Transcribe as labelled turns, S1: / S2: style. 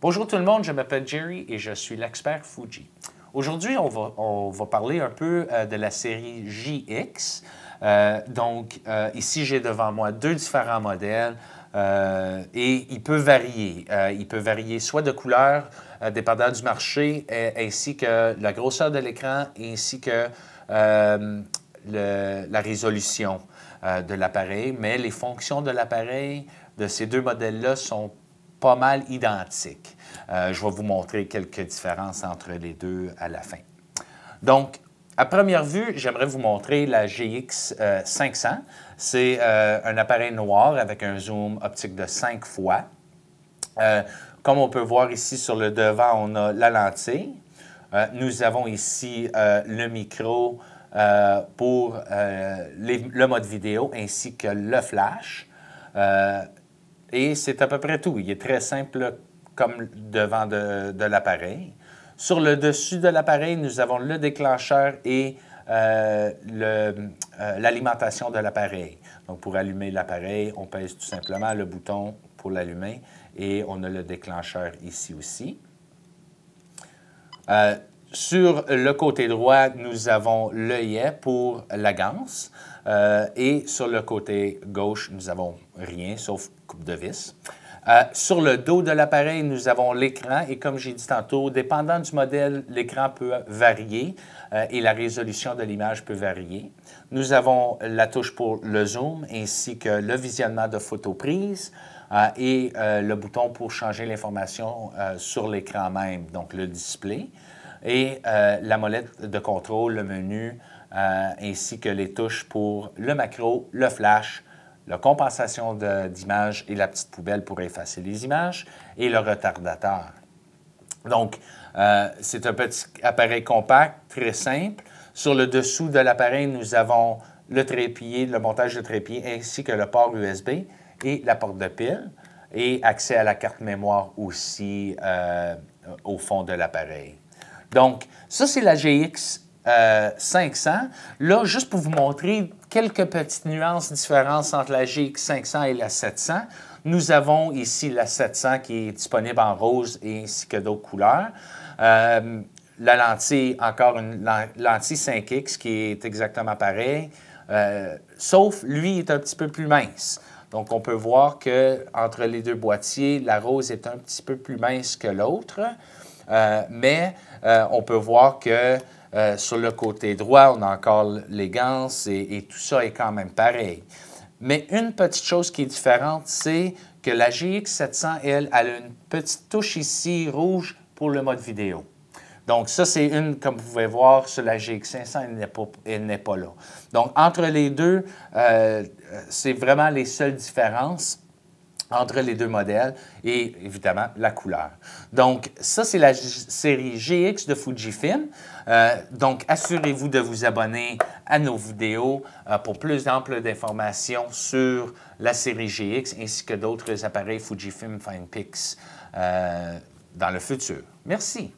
S1: Bonjour tout le monde, je m'appelle Jerry et je suis l'expert Fuji. Aujourd'hui, on va parler un peu de la série JX. Ici, j'ai devant moi deux différents modèles et il peut varier. Il peut varier soit de couleur, dépendant du marché, ainsi que la grosseur de l'écran, ainsi que la résolution de l'appareil. Mais les fonctions de l'appareil de ces deux modèles-là sont pas mal identiques. Je vais vous montrer quelques différences entre les deux à la fin. Donc, à première vue, j'aimerais vous montrer la GX 500. C'est un appareil noir avec un zoom optique de 5 fois. Comme on peut voir ici sur le devant, on a la lentille. Nous avons ici le micro pour le mode vidéo ainsi que le flash. Et c'est à peu près tout. Il est très simple comme devant de l'appareil. Sur le dessus de l'appareil, nous avons le déclencheur et l'alimentation de l'appareil. Donc, pour allumer l'appareil, on pèse tout simplement le bouton pour l'allumer et on a le déclencheur ici aussi. Sur le côté droit, nous avons l'œillet pour la ganse et sur le côté gauche, nous n'avons rien sauf coupe de vis. Sur le dos de l'appareil, nous avons l'écran et comme j'ai dit tantôt, dépendant du modèle, l'écran peut varier et la résolution de l'image peut varier. Nous avons la touche pour le zoom ainsi que le visionnement de photos prises et le bouton pour changer l'information sur l'écran même, donc le display. Et la molette de contrôle, le menu, ainsi que les touches pour le macro, le flash, la compensation d'image et la petite poubelle pour effacer les images, et le retardateur. Donc, c'est un petit appareil compact, très simple. Sur le dessous de l'appareil, nous avons le trépied, le montage de trépied, ainsi que le port USB et la porte de pile, et accès à la carte mémoire aussi au fond de l'appareil. Donc, ça, c'est la GX 500. Là, juste pour vous montrer quelques petites nuances, différences entre la GX 500 et la 700. Nous avons ici la 700 qui est disponible en rose ainsi que d'autres couleurs. La lentille, encore une lentille 5X qui est exactement pareille, sauf lui est un petit peu plus mince. Donc, on peut voir qu'entre les deux boîtiers, la rose est un petit peu plus mince que l'autre. Mais on peut voir que sur le côté droit, on a encore les ganses et tout ça est quand même pareil. Mais une petite chose qui est différente, c'est que la GX 700, elle a une petite touche ici rouge pour le mode vidéo. Donc ça, c'est une, comme vous pouvez voir, sur la GX 500, elle n'est pas là. Donc entre les deux, c'est vraiment les seules différences entre les deux modèles et, évidemment, la couleur. Donc, ça, c'est la série GX de Fujifilm. Donc, assurez-vous de vous abonner à nos vidéos pour plus d'amples d'informations sur la série GX ainsi que d'autres appareils Fujifilm FinePix dans le futur. Merci.